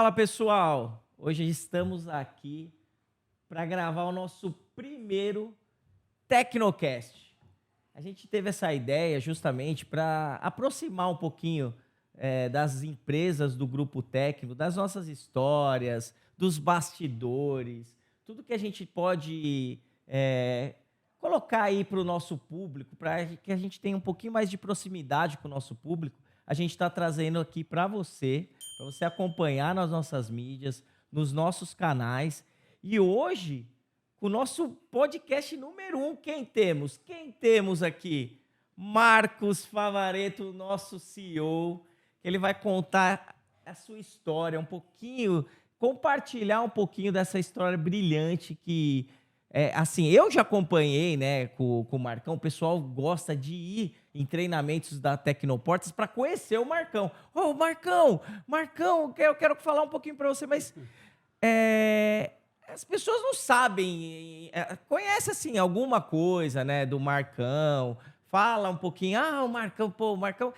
Fala, pessoal! Hoje estamos aqui para gravar o nosso primeiro Tecnocast. A gente teve essa ideia justamente para aproximar um pouquinho das empresas do Grupo Tecno, das nossas histórias, dos bastidores, tudo que a gente pode colocar aí para o nosso público, para que a gente tenha um pouquinho mais de proximidade com o nosso público. A gente está trazendo aqui para você acompanhar nas nossas mídias, nos nossos canais. E hoje, com o nosso podcast número 1, quem temos? Quem temos aqui? Marcos Favaretto, nosso CEO, que ele vai contar a sua história um pouquinho, compartilhar um pouquinho dessa história brilhante que, assim, eu já acompanhei, né, com o Marcão. O pessoal gosta de ir em treinamentos da Tecnoportas para conhecer o Marcão. Ô, Marcão, eu quero falar um pouquinho para você, mas as pessoas não sabem, conhece assim alguma coisa, né, do Marcão. Fala um pouquinho, o Marcão,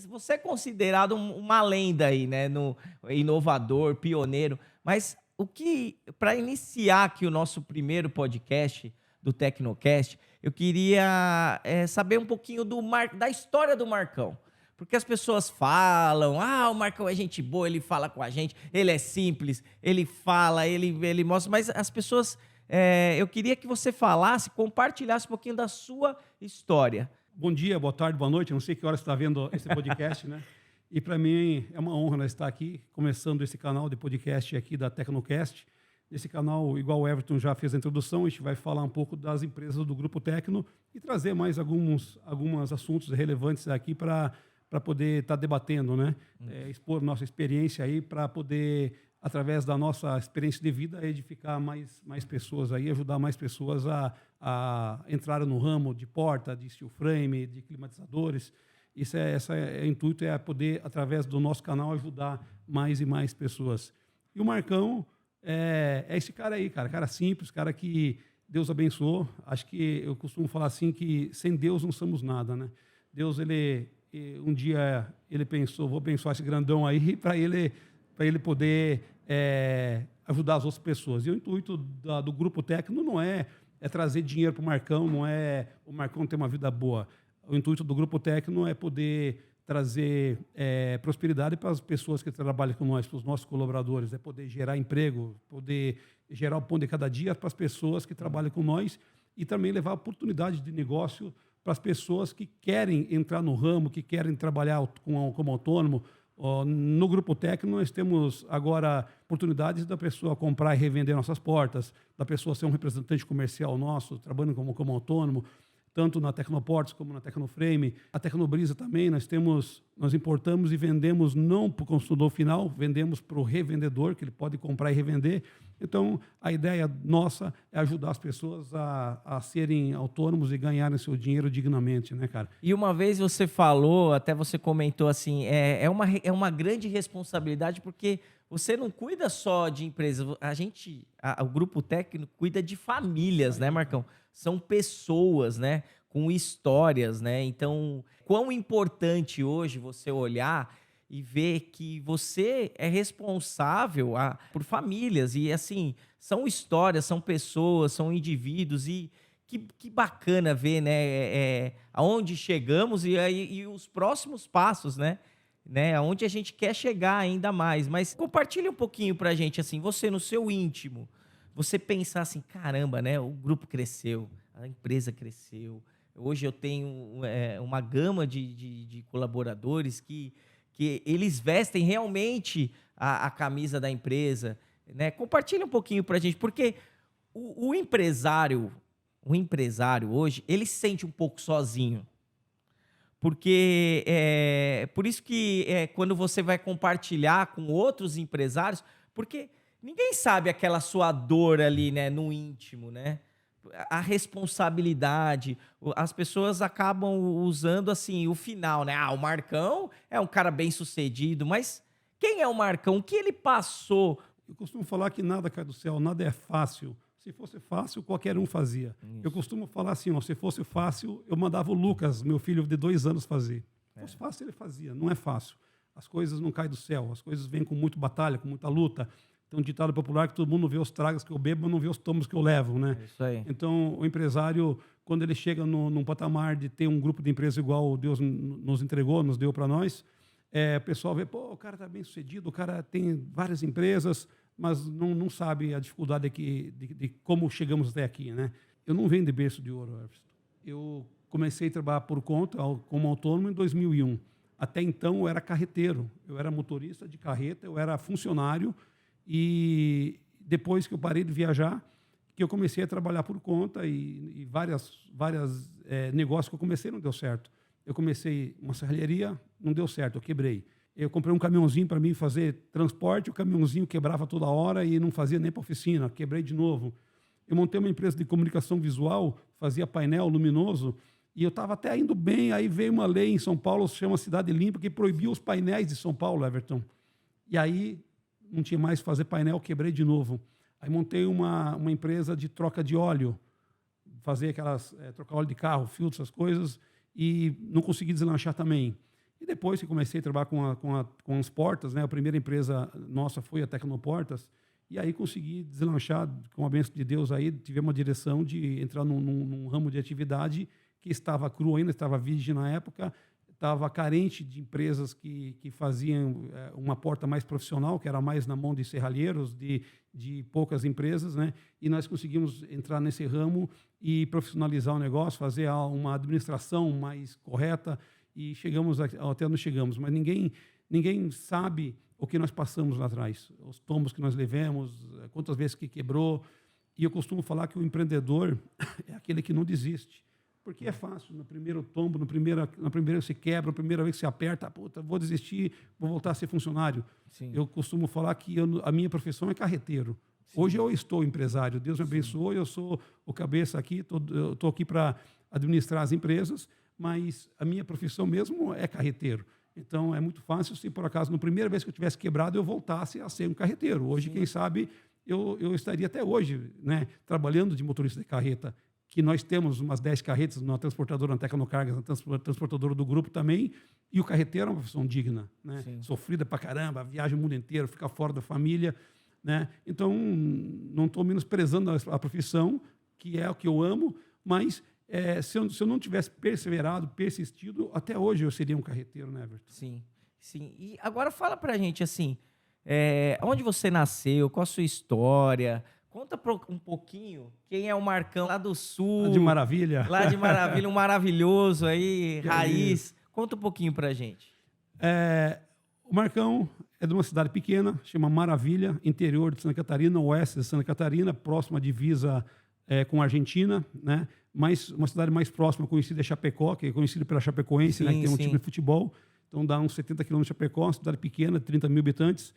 você é considerado uma lenda aí, né, no inovador, pioneiro, mas para iniciar aqui o nosso primeiro podcast do Tecnocast, eu queria saber um pouquinho da história do Marcão. Porque as pessoas falam, o Marcão é gente boa, ele fala com a gente, ele é simples, ele fala, ele mostra, mas as pessoas, eu queria que você falasse, compartilhasse um pouquinho da sua história. Bom dia, boa tarde, boa noite, não sei que hora você está vendo esse podcast, né? E para mim é uma honra estar aqui, começando esse canal de podcast aqui da Tecnocast. Nesse canal, igual o Everton já fez a introdução, a gente vai falar um pouco das empresas do Grupo Tecno e trazer mais alguns assuntos relevantes aqui para poder estar debatendo, né? Expor nossa experiência aí para poder, através da nossa experiência de vida, edificar mais pessoas aí, ajudar mais pessoas a entrar no ramo de porta, de steel frame, de climatizadores. O intuito é poder, através do nosso canal, ajudar mais e mais pessoas. E o Marcão é esse cara aí, cara simples, cara que Deus abençoou. Acho que eu costumo falar assim que sem Deus não somos nada, né? Deus, um dia ele pensou, vou abençoar esse grandão aí para ele poder ajudar as outras pessoas. E o intuito do Grupo Tecno não é trazer dinheiro para o Marcão, não é o Marcão ter uma vida boa. O intuito do Grupo Tecno é poder trazer prosperidade para as pessoas que trabalham com nós, para os nossos colaboradores, é poder gerar emprego, poder gerar o pão de cada dia para as pessoas que trabalham com nós e também levar oportunidade de negócio para as pessoas que querem entrar no ramo, que querem trabalhar como autônomo. No Grupo Tecno, nós temos agora oportunidades da pessoa comprar e revender nossas portas, da pessoa ser um representante comercial nosso, trabalhando como autônomo, tanto na Tecnoportas como na Tecnoframe. A Tecnobrisa também, nós importamos e vendemos não para o consumidor final, vendemos para o revendedor, que ele pode comprar e revender. Então, a ideia nossa é ajudar as pessoas a serem autônomos e ganharem seu dinheiro dignamente, né, cara? E uma vez você falou, até você comentou assim, é uma grande responsabilidade, porque você não cuida só de empresas, o Grupo Tecno cuida de famílias, né, Marcão? São pessoas, né, com histórias, né? Então, quão importante hoje você olhar e ver que você é responsável por famílias. E, assim, são histórias, são pessoas, são indivíduos. E que bacana ver, né, aonde chegamos e os próximos passos, né? Aonde a gente quer chegar ainda mais. Mas compartilhe um pouquinho pra gente, assim, você no seu íntimo, você pensar assim, caramba, né? O grupo cresceu, a empresa cresceu. Hoje eu tenho uma gama de colaboradores que eles vestem realmente a camisa da empresa, né? Compartilha um pouquinho pra gente, porque o empresário hoje, ele se sente um pouco sozinho. Porque por isso que quando você vai compartilhar com outros empresários, porque ninguém sabe aquela sua dor ali, né, no íntimo, né? A responsabilidade, as pessoas acabam usando assim o final, né? O Marcão é um cara bem sucedido, mas quem é o Marcão? O que ele passou? Eu costumo falar que nada cai do céu, nada é fácil. Se fosse fácil, qualquer um fazia. Isso. Eu costumo falar assim, se fosse fácil, eu mandava o Lucas, meu filho de 2 anos, fazer. Se fosse fácil, ele fazia. Não é fácil. As coisas não caem do céu, as coisas vêm com muita batalha, com muita luta. Tem um ditado popular que todo mundo vê os tragos que eu bebo, mas não vê os tomos que eu levo, né? É isso aí. Então, o empresário, quando ele chega num patamar de ter um grupo de empresas igual Deus nos entregou, nos deu para nós, o pessoal vê, pô, o cara está bem sucedido, o cara tem várias empresas, mas não sabe a dificuldade de como chegamos até aqui, né? Eu não venho de berço de ouro, Everton. Eu comecei a trabalhar por conta, como autônomo, em 2001. Até então, eu era carreteiro, eu era motorista de carreta, eu era funcionário. E depois que eu parei de viajar, que eu comecei a trabalhar por conta e várias negócios que eu comecei não deu certo. Eu comecei uma serralheria, não deu certo, eu quebrei. Eu comprei um caminhãozinho para mim fazer transporte, o caminhãozinho quebrava toda hora e não fazia nem para oficina, quebrei de novo. Eu montei uma empresa de comunicação visual, fazia painel luminoso, e eu estava até indo bem, aí veio uma lei em São Paulo, se chama Cidade Limpa, que proibiu os painéis de São Paulo, Everton. E aí não tinha mais fazer painel, quebrei de novo. Aí montei uma empresa de troca de óleo, fazer trocar óleo de carro, filtro, essas coisas, e não consegui deslanchar também. E depois que comecei a trabalhar com as portas, né, a primeira empresa nossa foi a Tecnoportas, e aí consegui deslanchar, com a bênção de Deus, aí tive uma direção de entrar num ramo de atividade que estava cru ainda, estava virgem na época, estava carente de empresas que faziam uma porta mais profissional, que era mais na mão de serralheiros, de poucas empresas, né? E nós conseguimos entrar nesse ramo e profissionalizar o negócio, fazer uma administração mais correta e chegamos até onde chegamos. Mas ninguém sabe o que nós passamos lá atrás, os tombos que nós levamos, quantas vezes que quebrou. E eu costumo falar que o empreendedor é aquele que não desiste. Porque é fácil, no primeiro tombo, na primeira vez que você quebra, na primeira vez que você aperta, puta, vou desistir, vou voltar a ser funcionário. Sim. Eu costumo falar que a minha profissão é carreteiro. Sim. Hoje eu estou empresário, Deus me abençoou, eu sou o cabeça aqui, eu estou aqui para administrar as empresas, mas a minha profissão mesmo é carreteiro. Então é muito fácil se por acaso, na primeira vez que eu tivesse quebrado, eu voltasse a ser um carreteiro. Hoje, sim, quem sabe, eu estaria até hoje, né, trabalhando de motorista de carreta, que nós temos umas 10 carretas na transportadora, na Tecnocargas, na transportadora do grupo também, e o carreteiro é uma profissão digna, né? Sofrida pra caramba, viaja o mundo inteiro, fica fora da família, né? Então, não estou menosprezando a profissão, que é o que eu amo, mas se eu não tivesse perseverado, persistido, até hoje eu seria um carreteiro, né, Everton? Sim, sim. E agora fala pra gente, assim, onde você nasceu, qual a sua história. Conta um pouquinho quem é o Marcão lá do Sul. Lá de Maravilha. Lá de Maravilha, um maravilhoso aí, raiz. Conta um pouquinho pra gente. O Marcão é de uma cidade pequena, chama Maravilha, interior de Santa Catarina, oeste de Santa Catarina, próxima à divisa com a Argentina, né? Mas uma cidade mais próxima, conhecida é Chapecó, que é conhecida pela Chapecoense, sim, né? Que tem um time de futebol. Então dá uns 70 quilômetros de Chapecó, uma cidade pequena, 30 mil habitantes.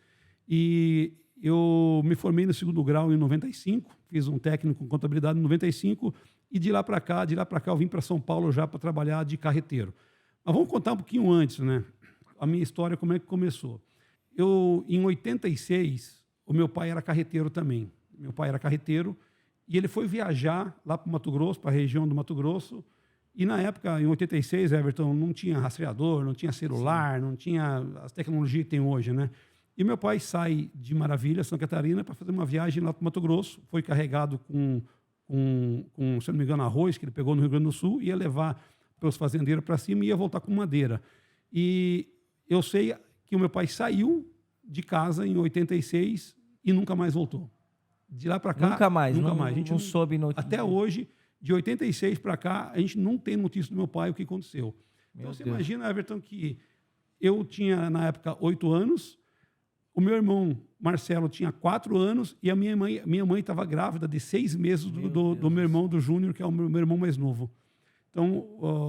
E eu me formei no segundo grau em 95, fiz um técnico em contabilidade em 95, e de lá para cá eu vim para São Paulo já para trabalhar de carreteiro. Mas vamos contar um pouquinho antes, né? A minha história, como é que começou. Em 86, o meu pai era carreteiro também. Meu pai era carreteiro, e ele foi viajar lá para o Mato Grosso, para a região do Mato Grosso, e na época, em 86, Everton, não tinha rastreador, não tinha celular, não tinha as tecnologias que tem hoje, né? E meu pai sai de Maravilha, Santa Catarina, para fazer uma viagem lá para o Mato Grosso. Foi carregado com, se não me engano, arroz que ele pegou no Rio Grande do Sul, ia levar para os fazendeiros para cima e ia voltar com madeira. E eu sei que o meu pai saiu de casa em 86 e nunca mais voltou. De lá para cá... Nunca mais. A gente não soube notícia. Até hoje, de 86 para cá, a gente não tem notícia do meu pai o que aconteceu. Então, você imagina, Everton, que eu tinha, na época, 8 anos... O meu irmão Marcelo tinha 4 anos e a minha mãe estava grávida de 6 meses do meu irmão, do Júnior, que é o meu irmão mais novo. Então,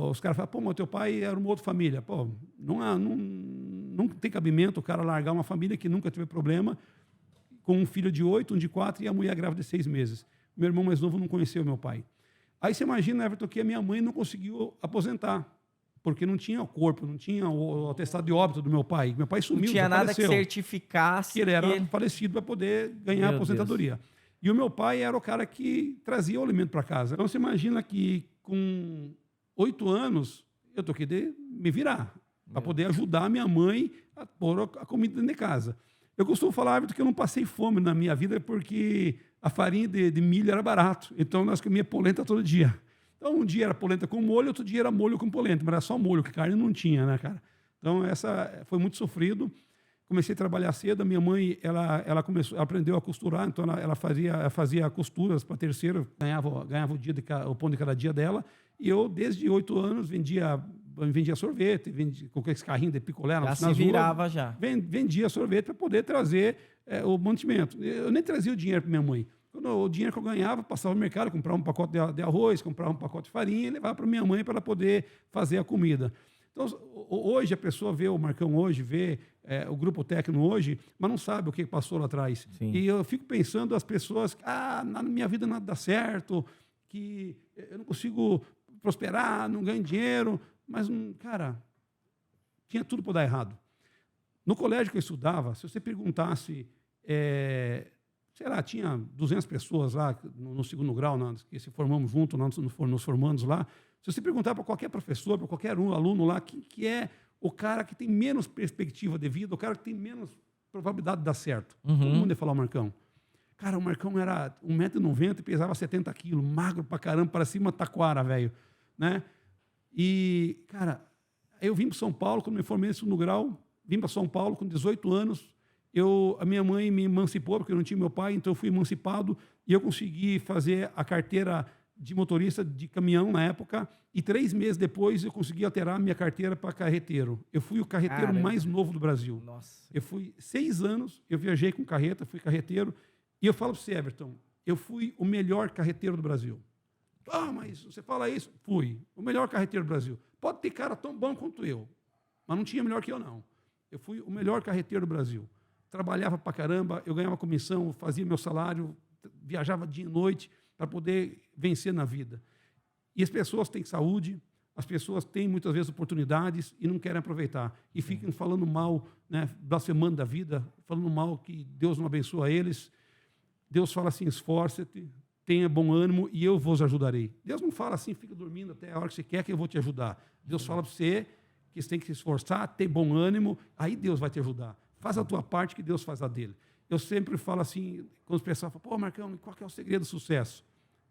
os caras falam, pô, mas teu pai era uma outra família. Pô, não tem cabimento o cara largar uma família que nunca teve problema com um filho de 8, um de 4 e a mulher grávida de 6 meses. Meu irmão mais novo não conheceu meu pai. Aí você imagina, Everton, que a minha mãe não conseguiu aposentar. Porque não tinha o corpo, não tinha o atestado de óbito do meu pai. Meu pai sumiu, não tinha nada que certificasse que ele era falecido para poder ganhar a aposentadoria. Deus. E o meu pai era o cara que trazia o alimento para casa. Então, você imagina que com 8 anos, eu tô aqui de me virar. para poder ajudar a minha mãe a pôr a comida dentro de casa. Eu costumo falar, Everton, que eu não passei fome na minha vida porque a farinha de milho era barato. Então, nós comíamos polenta todo dia. Então, um dia era polenta com molho, outro dia era molho com polenta, mas era só molho, que carne não tinha, né, cara? Então, essa foi muito sofrido. Comecei a trabalhar cedo. A minha mãe, ela aprendeu a costurar, então ela fazia costuras para terceiro, ganhava o pão de cada dia dela. E eu, desde 8 anos, vendia sorvete, com aqueles carrinhos de picolé Já se virava já. Vendia sorvete para poder trazer o mantimento. Eu nem trazia o dinheiro para minha mãe. O dinheiro que eu ganhava, passava no mercado, comprava um pacote de arroz, comprava um pacote de farinha e levava para minha mãe para ela poder fazer a comida. Então, hoje a pessoa vê o Marcão hoje, vê o Grupo Tecno hoje, mas não sabe o que passou lá atrás. Sim. E eu fico pensando as pessoas, na minha vida nada dá certo, que eu não consigo prosperar, não ganho dinheiro, mas, cara, tinha tudo para dar errado. No colégio que eu estudava, se você perguntasse, sei lá, tinha 200 pessoas lá no segundo grau, que se formamos juntos, nos formamos lá. Se você perguntar para qualquer professor, para qualquer aluno lá, quem que é o cara que tem menos perspectiva de vida, o cara que tem menos probabilidade de dar certo, todo mundo ia falar o Marcão. Cara, o Marcão era 1,90 m e pesava 70 quilos, magro pra caramba, parecia uma taquara, velho, né? E, cara, eu vim para São Paulo, quando me formei no segundo grau, vim para São Paulo com 18 anos, a minha mãe me emancipou, porque eu não tinha meu pai, então eu fui emancipado, e eu consegui fazer a carteira de motorista de caminhão na época, e 3 meses depois eu consegui alterar minha carteira para carreteiro. Eu fui o carreteiro mais novo do Brasil. Nossa. Eu fui 6 anos, eu viajei com carreta, fui carreteiro, e eu falo para você, Everton, eu fui o melhor carreteiro do Brasil. Mas você fala isso? Fui o melhor carreteiro do Brasil. Pode ter cara tão bom quanto eu, mas não tinha melhor que eu, não. Eu fui o melhor carreteiro do Brasil. Trabalhava pra caramba, eu ganhava comissão, fazia meu salário, viajava dia e noite para poder vencer na vida. E as pessoas têm saúde, as pessoas têm muitas vezes oportunidades e não querem aproveitar. E ficam falando mal, né, blasfemando da vida, falando mal que Deus não abençoa eles. Deus fala assim, esforce-te, tenha bom ânimo e eu vos ajudarei. Deus não fala assim, fica dormindo até a hora que você quer que eu vou te ajudar. Deus fala para você que você tem que se esforçar, ter bom ânimo, aí Deus vai te ajudar. Faz a tua parte que Deus faz a dele. Eu sempre falo assim, quando os pessoal falam, Marcão, qual que é o segredo do sucesso?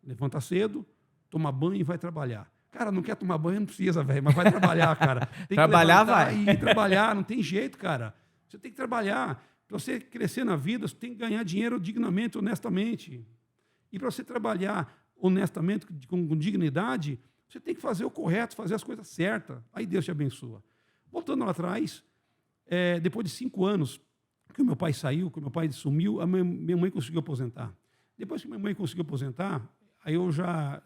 Levanta cedo, toma banho e vai trabalhar. Cara, não quer tomar banho, não precisa, velho, mas vai trabalhar, cara. Tem trabalhar, que vai. E trabalhar, não tem jeito, cara. Você tem que trabalhar. Para você crescer na vida, você tem que ganhar dinheiro dignamente, honestamente. E para você trabalhar honestamente, com dignidade, você tem que fazer o correto, fazer as coisas certas. Aí Deus te abençoa. Voltando lá atrás, depois de 5 anos que o meu pai saiu, que o meu pai sumiu, a minha mãe conseguiu aposentar. Depois que minha mãe conseguiu aposentar, aí eu já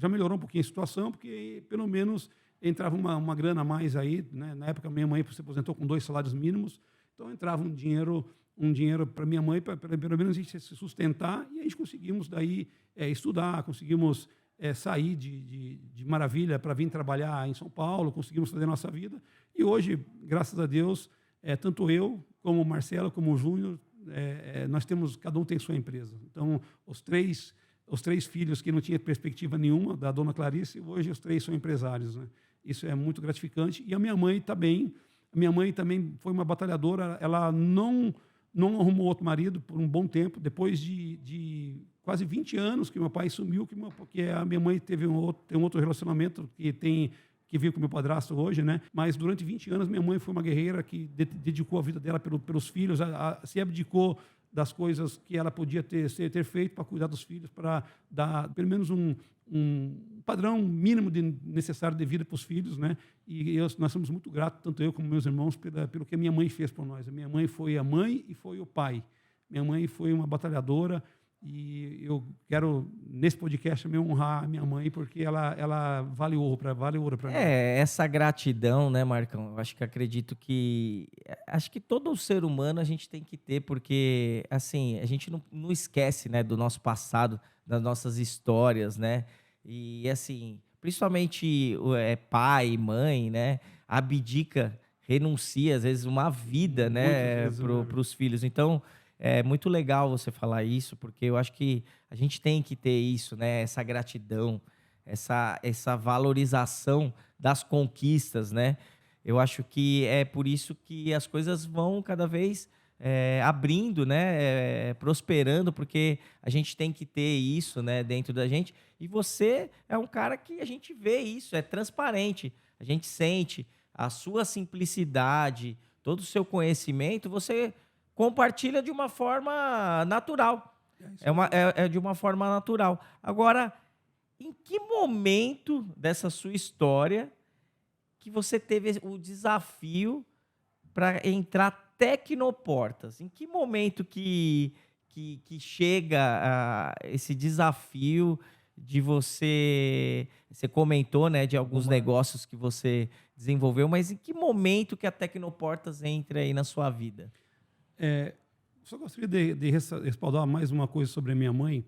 melhorou um pouquinho a situação, porque pelo menos entrava uma grana a mais aí, né? Na época minha mãe se aposentou com 2 salários mínimos, então entrava um dinheiro para minha mãe, para pelo menos a gente se sustentar, e a gente conseguimos daí estudar, conseguimos sair de Maravilha para vir trabalhar em São Paulo, conseguimos fazer a nossa vida, e hoje, graças a Deus, tanto eu, como o Marcelo, como o Júnior, nós temos, cada um tem sua empresa. Então, os três filhos que não tinham perspectiva nenhuma, da dona Clarice, hoje os 3 são empresários, né? Isso é muito gratificante. E a minha mãe também. A minha mãe também foi uma batalhadora. Ela não arrumou outro marido por um bom tempo. Depois de quase 20 anos que meu pai sumiu, porque a minha mãe tem um outro relacionamento que vive com meu padrasto hoje, né? Mas durante 20 anos minha mãe foi uma guerreira que dedicou a vida dela pelos filhos, se abdicou das coisas que ela podia ter feito para cuidar dos filhos, para dar pelo menos um padrão mínimo necessário de vida para os filhos, né? E nós somos muito gratos, tanto eu como meus irmãos, pelo que a minha mãe fez por nós. A minha mãe foi a mãe e foi o pai. Minha mãe foi uma batalhadora, e eu quero, nesse podcast, me honrar a minha mãe, porque ela vale ouro para mim. Essa gratidão, né, Marcão? Eu acredito que todo ser humano a gente tem que ter, porque, assim, a gente não esquece, né, do nosso passado, das nossas histórias, né? E, assim, principalmente pai, mãe, né? Abdica, renuncia, às vezes, uma vida, né, para os filhos. Então, é muito legal você falar isso, porque eu acho que a gente tem que ter isso, né? Essa gratidão, essa valorização das conquistas, né? Eu acho que é por isso que as coisas vão cada vez abrindo, né? Prosperando, porque a gente tem que ter isso, né, dentro da gente. E você é um cara que a gente vê isso, é transparente. A gente sente a sua simplicidade, todo o seu conhecimento, você compartilha de uma forma natural. É de uma forma natural. Agora, em que momento dessa sua história que você teve o desafio para entrar Tecnoportas? Em que momento que chega esse desafio de você... Você comentou, né, de alguns negócios que você desenvolveu, mas em que momento que a Tecnoportas entra aí na sua vida? Só gostaria de respaldar mais uma coisa sobre a minha mãe.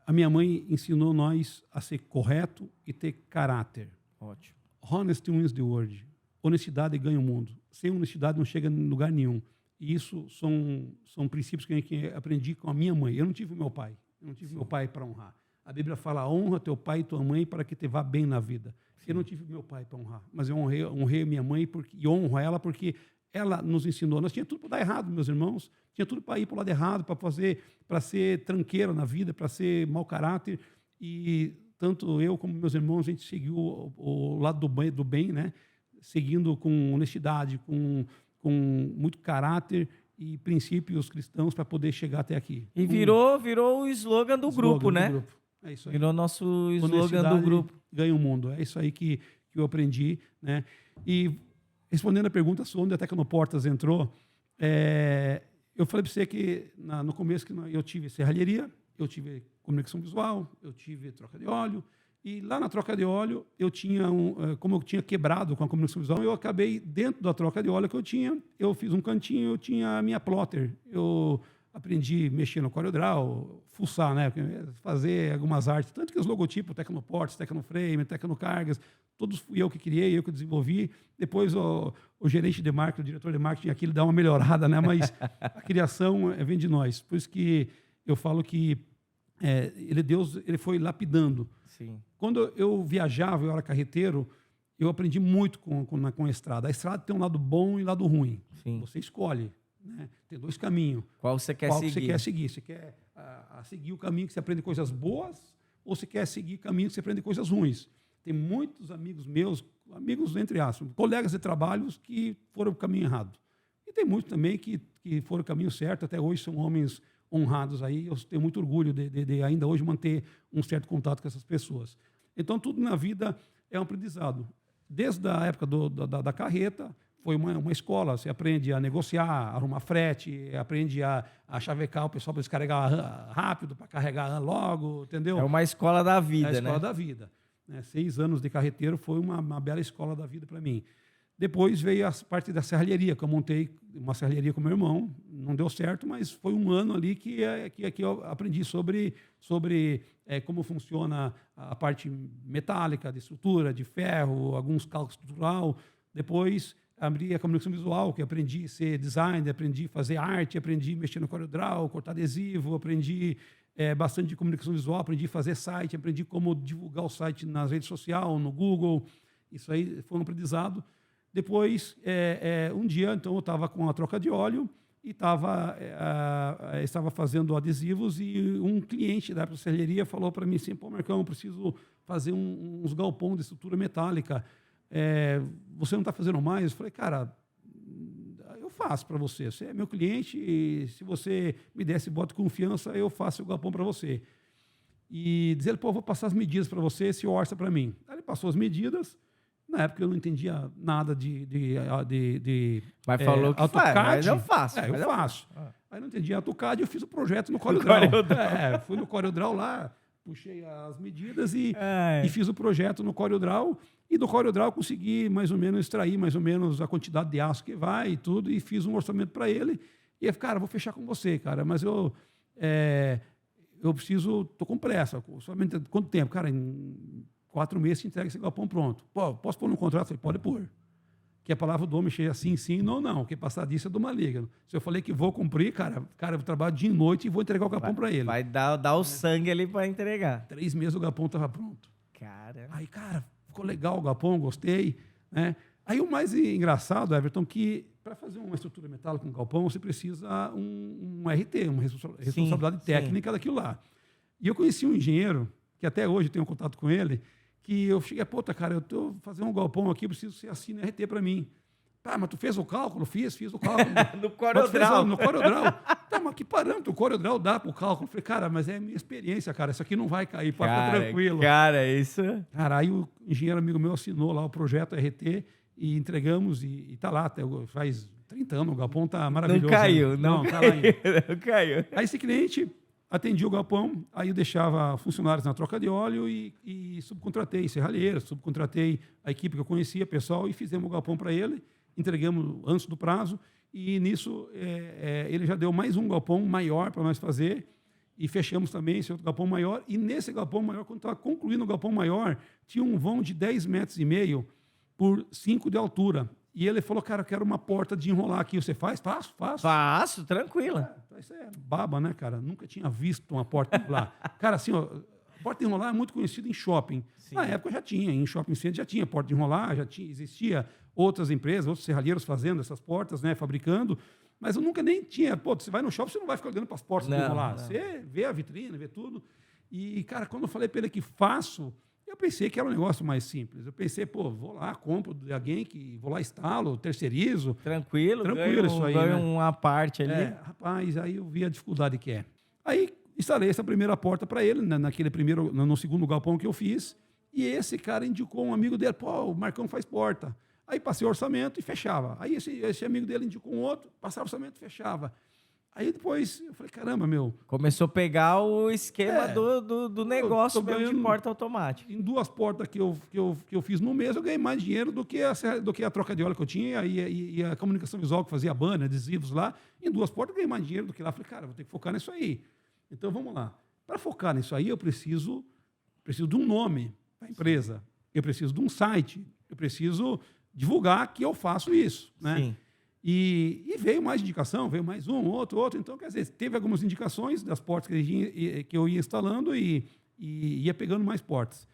A minha mãe ensinou nós a ser correto e ter caráter. Ótimo. Honesty wins the world. Honestidade ganha o mundo. Sem honestidade não chega em lugar nenhum. E isso são princípios que eu aprendi com a minha mãe. Eu não tive meu pai. Eu não tive meu pai para honrar. A Bíblia fala, honra teu pai e tua mãe para que te vá bem na vida. Eu não tive meu pai para honrar, mas eu honrei minha mãe e honro ela porque ela nos ensinou. Nós tínhamos tudo para dar errado, meus irmãos. Tinha tudo para ir para o lado errado, para ser tranqueiro na vida, para ser mau caráter. E tanto eu como meus irmãos, a gente seguiu o lado do bem, né? Seguindo com honestidade, com muito caráter e princípios cristãos para poder chegar até aqui. E virou o slogan do grupo, né? Grupo. É isso aí. Virou nosso slogan do grupo. Ganha o mundo. É isso aí que eu aprendi, né? E respondendo a pergunta sobre onde a Tecnoportas entrou, eu falei para você que no começo que eu tive serralheria, eu tive comunicação visual, eu tive troca de óleo, e lá na troca de óleo eu tinha como eu tinha quebrado com a comunicação visual, eu acabei dentro da troca de óleo que eu fiz um cantinho, eu tinha a minha plotter, eu aprendi a mexer no CorelDRAW, fuçar, né, fazer algumas artes, tanto que os logotipos, Tecnoportas, Tecnoframe, Tecnocargas, todos fui eu que criei, eu que desenvolvi. Depois o gerente de marketing, o diretor de marketing, aqui ele dá uma melhorada, né? Mas a criação vem de nós. Por isso que eu falo que Deus foi lapidando. Sim. Quando eu viajava, eu era carreteiro, eu aprendi muito com a estrada. A estrada tem um lado bom e um lado ruim. Sim. Você escolhe. Né? Tem dois caminhos. Qual você quer seguir? Você quer seguir? Você quer seguir o caminho que você aprende coisas boas ou você quer seguir o caminho que você aprende coisas ruins? Tem muitos amigos meus, amigos entre aspas, colegas de trabalhos que foram para o caminho errado. E tem muitos também que foram para o caminho certo, até hoje são homens honrados aí. Eu tenho muito orgulho de ainda hoje manter um certo contato com essas pessoas. Então, tudo na vida é um aprendizado. Desde a época da carreta, foi uma escola. Você aprende a negociar, arrumar frete, aprende a chavecar o pessoal para descarregar rápido, para carregar logo, entendeu? É uma escola da vida, né? É a escola da vida. 6 anos de carreteiro foi uma bela escola da vida para mim. Depois veio a parte da serralheria, que eu montei uma serralheria com meu irmão. Não deu certo, mas foi um ano ali que eu aprendi sobre como funciona a parte metálica, de estrutura, de ferro, alguns cálculos estrutural. Depois abri a comunicação visual, que aprendi a ser designer, aprendi a fazer arte, aprendi a mexer no CorelDRAW, cortar adesivo, aprendi bastante de comunicação visual, aprendi a fazer site, aprendi como divulgar o site nas redes sociais, no Google. Isso aí foi um aprendizado. Depois, um dia, então, eu estava com a troca de óleo e estava fazendo adesivos e um cliente da serralheria falou para mim assim, pô, Marcão, eu preciso fazer uns galpões de estrutura metálica. Você não está fazendo mais? Eu falei, cara, eu faço para você. Você é meu cliente e se você me der esse voto de confiança, eu faço o galpão para você. E dizer, pô, eu vou passar as medidas para você, se orça para mim. Aí ele passou as medidas. Na época eu não entendia nada mas falou que AutoCAD. Mas eu faço. Eu faço. Aí não entendia AutoCAD, eu fiz o projeto no CorelDRAW. Fui no CorelDRAW lá, puxei as medidas e fiz o projeto no CorelDRAW. E do CorelDRAW consegui mais ou menos extrair mais ou menos a quantidade de aço que vai e tudo, e fiz um orçamento para ele. E ele, cara, vou fechar com você, cara, mas eu preciso, estou com pressa. Somente quanto tempo? Cara, em 4 meses você entrega esse galpão pronto. Pô, posso pôr no contrato? Eu falei, pode pôr. Que a palavra do homem cheia assim, sim, não, não. Que passar disso é do maligno. Se eu falei que vou cumprir, cara, eu trabalho dia e noite e vou entregar o galpão para ele. Vai dar o sangue ali para entregar. 3 meses o galpão estava pronto. Cara. Aí, cara, ficou legal o galpão, gostei, né? Aí o mais engraçado, Everton, que para fazer uma estrutura metálica com galpão, você precisa um RT, uma responsabilidade técnica daquilo lá. E eu conheci um engenheiro, que até hoje tenho contato com ele, que eu cheguei, puta, cara, eu estou fazendo um galpão aqui, eu preciso que você assine RT para mim. Tá, mas tu fez o cálculo? Fiz o cálculo. No CorelDRAW. No CorelDRAW. Tá, mas que parâmetro o CorelDRAW dá para o cálculo? Eu falei, cara, mas é a minha experiência, cara, isso aqui não vai cair, pode ficar tranquilo. Cara, isso... Cara, aí o engenheiro amigo meu assinou lá o projeto RT e entregamos e tá lá, faz 30 anos, o galpão tá maravilhoso. Não caiu, né? não tá lá ainda. Não caiu. Aí esse cliente atendia o galpão, aí eu deixava funcionários na troca de óleo e subcontratei serralheiros, subcontratei a equipe que eu conhecia, pessoal, e fizemos o galpão para ele, entregamos antes do prazo, e nisso ele já deu mais um galpão maior para nós fazer, e fechamos também esse outro galpão maior, e nesse galpão maior, quando estava concluindo o galpão maior, tinha um vão de 10,5 metros por 5 de altura. E ele falou, cara, eu quero uma porta de enrolar aqui. Você faz? Faço. Faço, tranquila. Isso é baba, né, cara? Nunca tinha visto uma porta de enrolar. Cara, assim, ó, a porta de enrolar é muito conhecida em shopping. Sim. Na época já tinha, em shopping center já tinha porta de enrolar, existia outras empresas, outros serralheiros fazendo essas portas, né, fabricando. Mas eu nunca nem tinha. Pô, você vai no shopping, você não vai ficar olhando para as portas de enrolar. Não. Você vê a vitrine, vê tudo. E, cara, quando eu falei para ele que faço, eu pensei que era um negócio mais simples. Eu pensei, pô, vou lá, compro de alguém que vou lá, instalo, terceirizo. Tranquilo isso aí. Ganho né? uma parte ali. Rapaz, aí eu vi a dificuldade que é. Aí instalei essa primeira porta para ele, né, no segundo galpão que eu fiz. E esse cara indicou um amigo dele, pô, o Marcão faz porta. Aí passei o orçamento e fechava. Aí esse amigo dele indicou um outro, passava o orçamento e fechava. Aí depois eu falei, caramba, meu... Começou a pegar o esquema do negócio mesmo de porta automática. Em 2 portas que eu fiz no mês, eu ganhei mais dinheiro do que a troca de óleo que eu tinha e a comunicação visual que fazia banner, adesivos lá. Em 2 portas eu ganhei mais dinheiro do que lá. Eu falei, cara, vou ter que focar nisso aí. Então, vamos lá. Para focar nisso aí, eu preciso de um nome para a empresa. Eu preciso de um site. Eu preciso divulgar que eu faço isso, né? Sim. E veio mais indicação, veio mais um, outro. Então, quer dizer, teve algumas indicações das portas que eu ia instalando e ia pegando mais portas.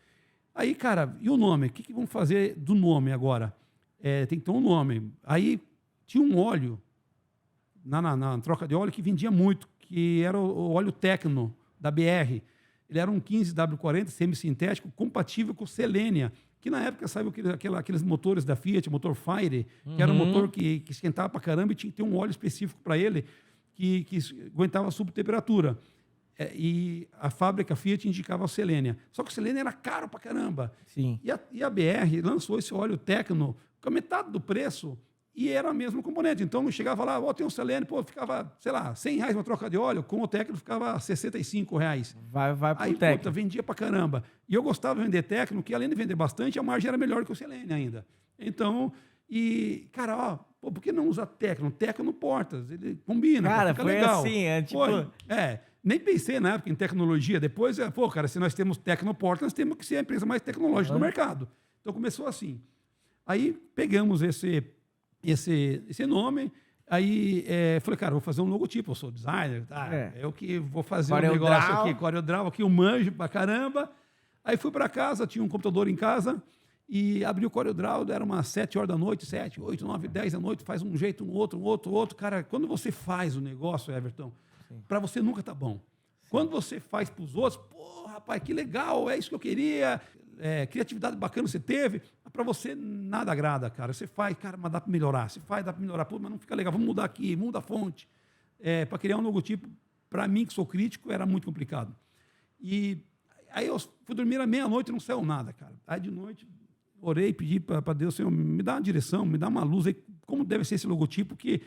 Aí, cara, e o nome? O que vamos fazer do nome agora? Tem que ter um nome. Aí tinha um óleo, na troca de óleo, que vendia muito, que era o óleo Tecno, da BR. Ele era um 15W40 semi-sintético, compatível com Selenia, que na época saiu aqueles motores da Fiat, motor Fire, que era um motor que esquentava pra caramba e tinha que ter um óleo específico para ele que aguentava a subtemperatura. E a fábrica Fiat indicava o Selenia. Só que o Selenia era caro pra caramba. Sim. E a BR lançou esse óleo Tecno com a metade do preço e era o mesmo componente. Então, eu chegava lá, tem um Selenia, ficava, sei lá, R$100 uma troca de óleo, com o Tecno ficava R$65. Vai pro Aí, Tecno. vendia pra caramba. E eu gostava de vender Tecno, que além de vender bastante, a margem era melhor que o Selenia ainda. Então, cara, por que não usar Tecno? Tecno portas, ele combina, cara, fica foi legal. assim, Nem pensei na época em tecnologia. Depois, cara, se nós temos Tecnoportas, nós temos que ser a empresa mais tecnológica do mercado. Então, começou assim. Aí, pegamos esse nome, aí falei, cara, vou fazer um logotipo, eu sou designer, eu que vou fazer um negócio aqui, CorelDRAW, aqui, um manjo pra caramba. Aí fui para casa, tinha um computador em casa, e abri o CorelDRAW, era umas 7 horas da noite, 7, 8, 9, 10 da noite, faz um jeito, um outro. Cara, quando você faz o negócio, Everton, para você nunca tá bom. Sim. Quando você faz para os outros, pô, rapaz, que legal, é isso que eu queria, criatividade bacana você teve, para você nada agrada, cara. Você faz, cara, mas dá para melhorar. Você faz, dá para melhorar, pô, mas não fica legal, vamos mudar aqui, muda a fonte. Para criar um logotipo, para mim, que sou crítico, era muito complicado. E aí eu fui dormir à meia-noite e não saiu nada, cara. Aí de noite, orei, pedi para Deus, Senhor, me dá uma direção, me dá uma luz aí, como deve ser esse logotipo, que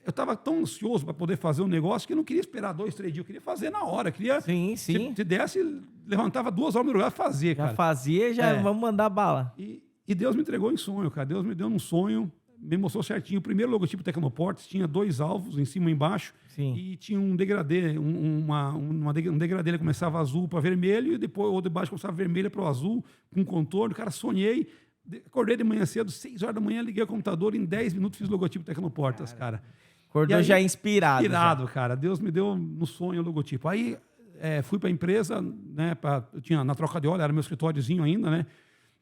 eu estava tão ansioso para poder fazer um negócio que eu não queria esperar 2, 3 dias, eu queria fazer na hora. Queria, sim. Se desse, levantava 2 horas no lugar fazer, cara. Já fazia, vamos mandar bala. E Deus me entregou em sonho, cara. Deus me deu num sonho, me mostrou certinho. O primeiro logotipo Tecnoportes tinha 2 alvos, em cima e embaixo. Sim. E tinha um degradê, um degradê, ele começava azul para vermelho, e depois o de baixo começava vermelho para o azul, com contorno. Cara, sonhei. Acordei de manhã cedo, 6 horas da manhã, liguei o computador, em 10 minutos fiz o logotipo Tecnoportas, cara. Acordou já inspirado. Inspirado, cara. Deus me deu no sonho o logotipo. Aí fui para a empresa, né? Eu tinha na troca de óleo, era meu escritóriozinho ainda, né?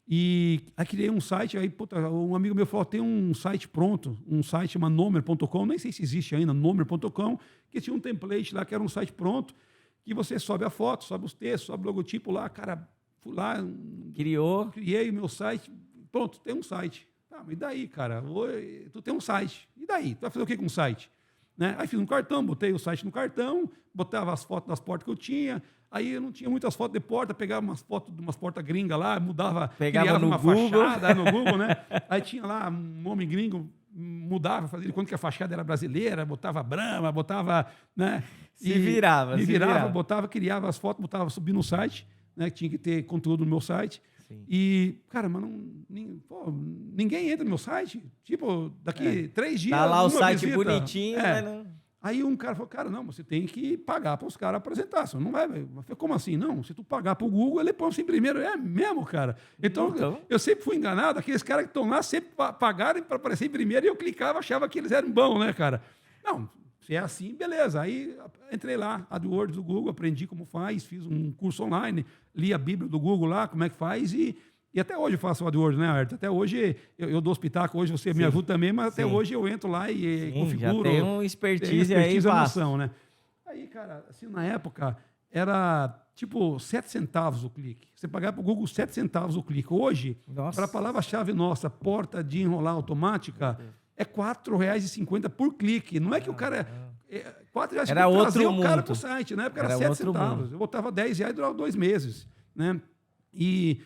E aí criei um site, aí puta, um amigo meu falou, tem um site pronto, um site chama Nomer.com, nem sei se existe ainda, Nomer.com, que tinha um template lá, que era um site pronto, que você sobe a foto, sobe os textos, sobe o logotipo lá, cara, fui lá, criei o meu site, pronto, tem um site. Ah, mas e daí, cara? Tu tem um site, e daí? Tu vai fazer o que com um site? Né? Aí fiz um cartão, botei o site no cartão, botava as fotos das portas que eu tinha. Aí eu não tinha muitas fotos de porta, pegava umas fotos de umas portas gringas lá, mudava, criava uma fachada no Google, né? Aí tinha lá um nome gringo, mudava, fazia de conta que a fachada era brasileira, botava Brahma, botava, né? Se virava, botava, criava as fotos, botava, subia no site, né? Tinha que ter conteúdo no meu site. Sim. E, cara, mas ninguém entra no meu site. Tipo, daqui 3 dias. Tá lá o site visita. bonitinho, mas não... Aí um cara falou, cara, não, você tem que pagar para os caras apresentar. Você não vai. Como assim? Não, se tu pagar para o Google, ele põe você em primeiro. É mesmo, cara. Então, eu sempre fui enganado. Aqueles caras que estão lá sempre pagaram para aparecer em primeiro e eu clicava, achava que eles eram bons, né, cara? Não, se é assim, beleza. Aí entrei lá, AdWords do Google, aprendi como faz, fiz um curso online, li a Bíblia do Google lá, como é que faz e até hoje eu faço o AdWords, né, Ayrton? Até hoje eu dou espetáculo, hoje você me ajuda também, mas até hoje eu entro lá e configuro. Já tem um expertise aí, noção, né? Aí, cara, assim, na época era tipo 7 centavos o clique. Você pagava para o Google 7 centavos o clique. Hoje, para a palavra-chave nossa, porta de enrolar automática, é R$ 4,50 por clique. Não é que o cara... R$4,50 era outro trazer o cara para o site, né? Porque era 7 centavos. Mundo. Eu botava R$10 e durava 2 meses, né? E...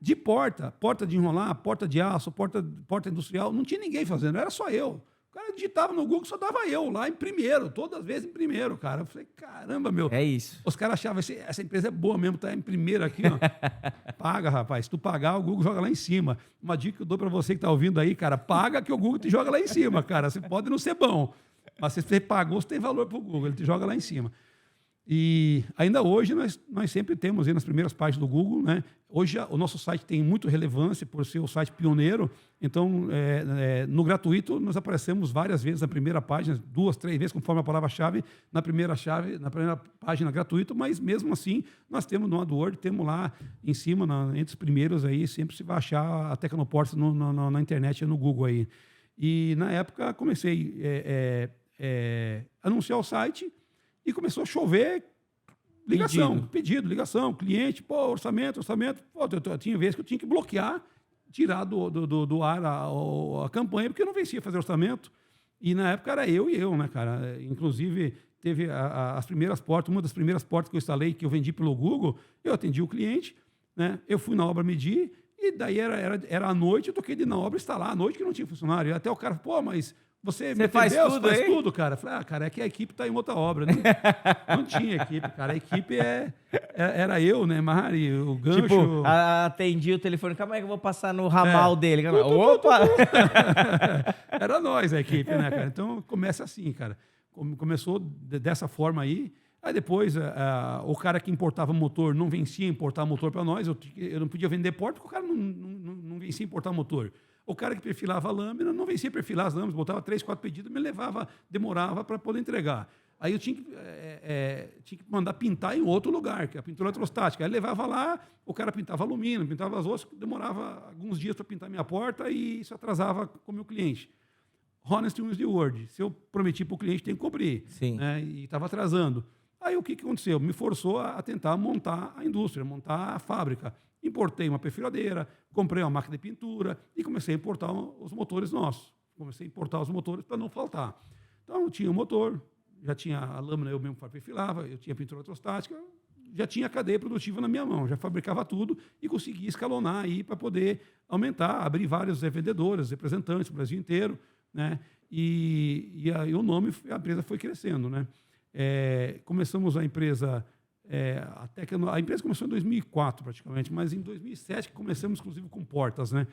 de porta de enrolar, porta de aço, porta industrial, não tinha ninguém fazendo, era só eu. O cara digitava no Google, só dava eu lá em primeiro, todas as vezes em primeiro, cara. Eu falei, caramba, meu. É isso. Os caras achavam, essa empresa é boa mesmo, tá em primeiro aqui, ó. Paga, rapaz. Se tu pagar, o Google joga lá em cima. Uma dica que eu dou para você que tá ouvindo aí, cara, paga que o Google te joga lá em cima, cara. Você pode não ser bom, mas se você pagou, você tem valor pro Google, ele te joga lá em cima. E ainda hoje nós sempre temos aí nas primeiras páginas do Google, né? Hoje o nosso site tem muita relevância por ser o site pioneiro. Então, no gratuito, nós aparecemos várias vezes na primeira página, 2, 3 vezes, conforme a palavra-chave, na primeira página gratuita, mas mesmo assim, nós temos no AdWords, temos lá em cima, entre os primeiros aí, sempre se vai achar a Tecnoports na internet, no Google aí. E na época comecei a anunciar o site e começou a chover ligação, cliente, orçamento. Eu tinha vezes que eu tinha que bloquear, tirar do ar a campanha, porque eu não vencia fazer orçamento. E na época era eu, né, cara? Inclusive, teve as primeiras portas, uma das primeiras portas que eu instalei, que eu vendi pelo Google, eu atendi o cliente, né? Eu fui na obra medir, e daí era à noite, eu toquei de ir na obra instalar, à noite que não tinha funcionário. E até o cara, mas... Você faz tudo, cara. Eu falei, cara, é que a equipe está em outra obra. Não tinha equipe, cara. A equipe era eu, né, Mari, o Gancho. Tipo, atendi o telefone, calma aí que eu vou passar no ramal dele. Opa! Era nós a equipe, né, cara? Então, começa assim, cara. Começou dessa forma aí. Aí depois, o cara que importava motor não vencia importar motor para nós. Eu não podia vender porta porque o cara não vencia importar motor. O cara que perfilava a lâmina não vencia perfilar as lâminas, botava 3, 4 pedidos, me levava, demorava para poder entregar. Aí eu tinha que mandar pintar em outro lugar, que é a pintura eletrostática. Aí levava lá, o cara pintava alumínio, pintava as ossos, demorava alguns dias para pintar minha porta e isso atrasava com o meu cliente. Honest wins the word. Se eu prometi para o cliente, tem que cobrir. Sim. Né? E estava atrasando. Aí o que aconteceu? Me forçou a tentar montar a indústria, montar a fábrica. Importei uma perfiladeira, comprei uma máquina de pintura e comecei a importar os motores nossos. Comecei a importar os motores para não faltar. Então, eu tinha o motor, já tinha a lâmina, eu mesmo perfilava, eu tinha pintura eletrostática, já tinha a cadeia produtiva na minha mão, já fabricava tudo e conseguia escalonar aí para poder aumentar, abrir vários revendedores, representantes do Brasil inteiro, né? E aí o nome, a empresa foi crescendo, né? Começamos a empresa... a empresa começou em 2004, praticamente, mas em 2007 começamos, inclusive, com portas, né?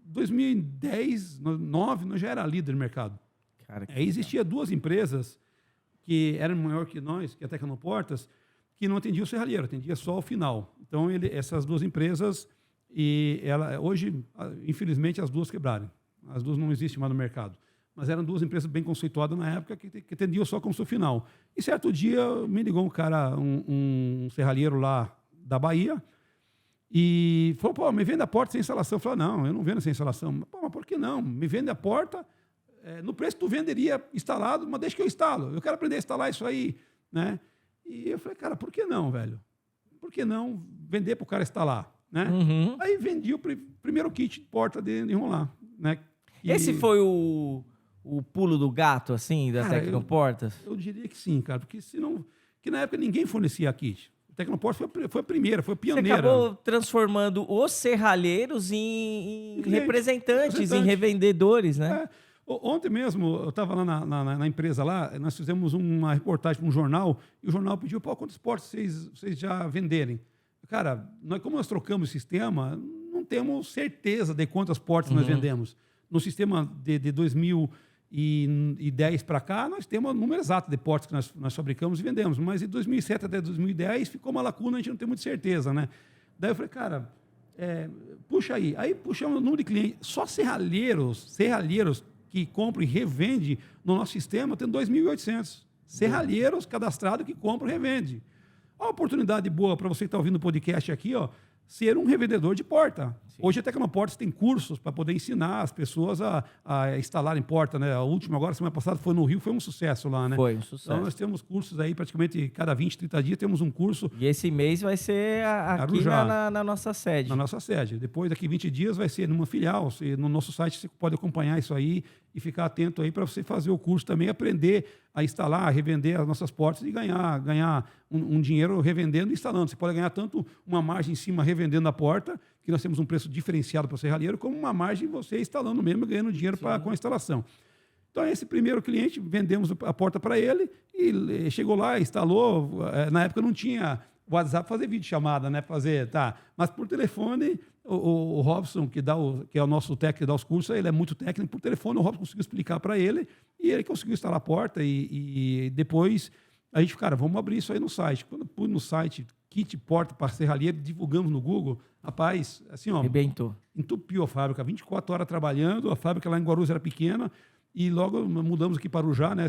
2010, 2009, nós já era líder no mercado. Cara, existia 2 empresas que eram maior que nós, que é a Tecnoportas, que não atendia o serralheiro, atendia só o final. Então, essas 2 empresas, hoje, infelizmente, as 2 quebraram. As 2 não existem mais no mercado. Mas eram 2 empresas bem conceituadas na época que atendiam só como seu final. E certo dia me ligou um cara, um serralheiro lá da Bahia, E falou, pô, me vende a porta sem instalação. Eu falei, não, eu não vendo sem instalação. Pô, mas por que não? Me vende a porta no preço que tu venderia instalado, mas deixa que eu instalo. Eu quero aprender a instalar isso aí, né? E eu falei, cara, por que não, velho? Por que não vender para o cara instalar, né? Uhum. Aí vendi o primeiro kit de porta de enrolar, né? E, Esse foi o pulo do gato, assim, da cara, Tecnoportas? eu diria que sim, cara, porque senão, que na época ninguém fornecia kit. O Tecnoportas foi a primeira, foi a pioneira. Você acabou transformando os serralheiros em representantes, em revendedores, né? Ontem mesmo, eu estava lá na empresa lá, nós fizemos uma reportagem para um jornal, e o jornal pediu, pô, quantos portas vocês já venderem? Cara, como nós trocamos o sistema, não temos certeza de quantas portas nós vendemos. No sistema de 2010 para cá, nós temos o número exato de portas que nós fabricamos e vendemos, mas de 2007 até 2010 ficou uma lacuna, a gente não tem muita certeza, né? Daí eu falei, cara, puxa aí. Aí puxamos o número de clientes, só serralheiros que compram e revendem no nosso sistema tem 2.800. Serralheiros cadastrados que compram e revendem. Uma oportunidade boa para você que está ouvindo o podcast aqui, ó, ser um revendedor de porta. Sim. Hoje a Tecnoportas tem cursos para poder ensinar as pessoas a instalarem porta, né? O último agora, semana passada, foi no Rio, foi um sucesso lá, né? Foi um sucesso. Então nós temos cursos aí, praticamente cada 20, 30 dias temos um curso. E esse mês vai ser aqui na nossa sede. Na nossa sede. Depois, daqui 20 dias, vai ser numa filial. No nosso site você pode acompanhar isso aí e ficar atento aí para você fazer o curso também, aprender a instalar, a revender as nossas portas e ganhar um dinheiro revendendo e instalando. Você pode ganhar tanto uma margem em cima revendendo a porta, que nós temos um preço diferenciado para o serralheiro, como uma margem você instalando mesmo e ganhando dinheiro com a instalação. Então, esse primeiro cliente, vendemos a porta para ele e chegou lá, instalou. Na época não tinha WhatsApp fazer videochamada, né? Mas por telefone, o Robson, que é o nosso técnico que dá os cursos, ele é muito técnico, por telefone o Robson conseguiu explicar para ele e ele conseguiu instalar a porta e depois a gente, cara, vamos abrir isso aí no site. Quando eu pus no site, kit porta para serralheiro, divulgamos no Google, rapaz, assim, ó, arrebentou. Entupiu a fábrica, 24 horas trabalhando, a fábrica lá em Guarulhos era pequena, e logo mudamos aqui para Arujá, né?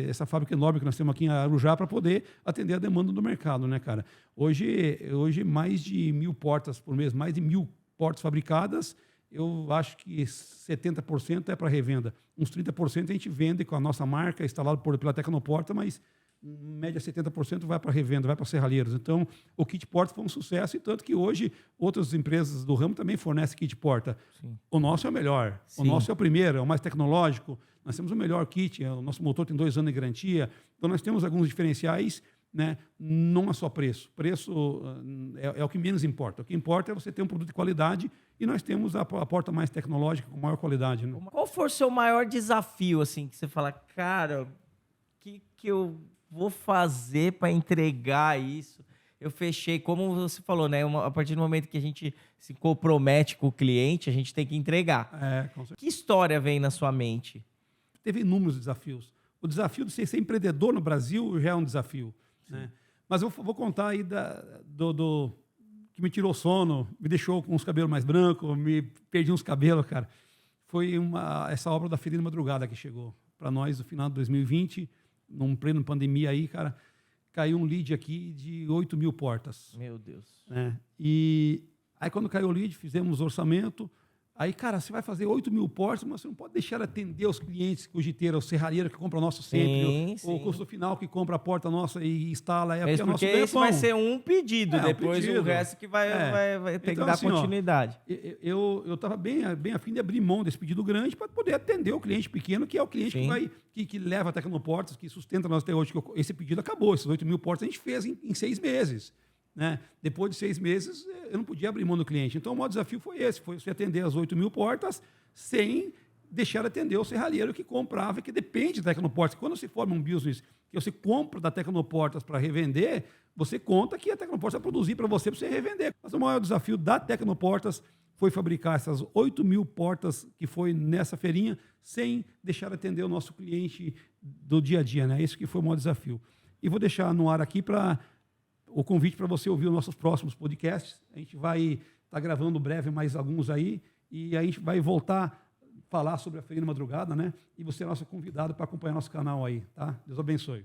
Essa fábrica enorme que nós temos aqui em Arujá para poder atender a demanda do mercado, né, cara? Hoje mais de 1.000 portas por mês, mais de 1.000 portas fabricadas, eu acho que 70% é para revenda. Uns 30% a gente vende com a nossa marca, instalado pela Tecnoporta, mas em média 70% vai para revenda, vai para serralheiros. Então, o kit porta foi um sucesso, e tanto que hoje outras empresas do ramo também fornecem kit porta. Sim. O nosso é o melhor, Sim. O nosso é o primeiro, é o mais tecnológico, nós temos o melhor kit, o nosso motor tem 2 anos de garantia, então nós temos alguns diferenciais, né? Não é só preço. Preço é o que menos importa. O que importa é você ter um produto de qualidade, e nós temos a porta mais tecnológica, com maior qualidade. Né? Qual foi o seu maior desafio, assim, que você fala, cara, o que eu vou fazer para entregar isso? Eu fechei, como você falou, né? A partir do momento que a gente se compromete com o cliente, a gente tem que entregar. Com certeza. Que história vem na sua mente? Teve inúmeros desafios. O desafio de ser empreendedor no Brasil já é um desafio. Né? Mas eu vou contar aí do que me tirou o sono, me deixou com os cabelos mais brancos, me perdi uns cabelos, cara. Foi essa obra da Ferida Madrugada que chegou para nós no final de 2020, num pleno pandemia aí, cara, caiu um lead aqui de 8.000 portas. Meu Deus. Né? E aí, quando caiu o lead, fizemos o orçamento. Aí, cara, você vai fazer 8.000 portas, mas você não pode deixar de atender os clientes, o jiteiro, o serralheiro que compra o nosso sempre, o custo final que compra a porta nossa e instala. Porque esse vai ser um pedido, depois o resto que vai ter então, que dar assim, continuidade. Eu estava bem a fim de abrir mão desse pedido grande para poder atender o cliente pequeno, que é o cliente que leva a Tecnoportas, que sustenta nós até hoje. Esse pedido acabou, esses 8.000 portas a gente fez em 6 meses. Né? Depois de 6 meses, eu não podia abrir mão do cliente. Então, o maior desafio foi esse, foi você atender as 8.000 portas sem deixar de atender o serralheiro que comprava, que depende da Tecnoportas. Quando você forma um business que você compra da Tecnoportas para revender, você conta que a Tecnoportas vai produzir para você revender. Mas o maior desafio da Tecnoportas foi fabricar essas 8.000 portas que foi nessa feirinha, sem deixar de atender o nosso cliente do dia a dia. Né? Esse que foi o maior desafio. E vou deixar no ar aqui o convite para você ouvir os nossos próximos podcasts. A gente vai estar gravando breve mais alguns aí, e a gente vai voltar a falar sobre a Ferida Madrugada, né? E você é nosso convidado para acompanhar nosso canal aí, tá? Deus abençoe.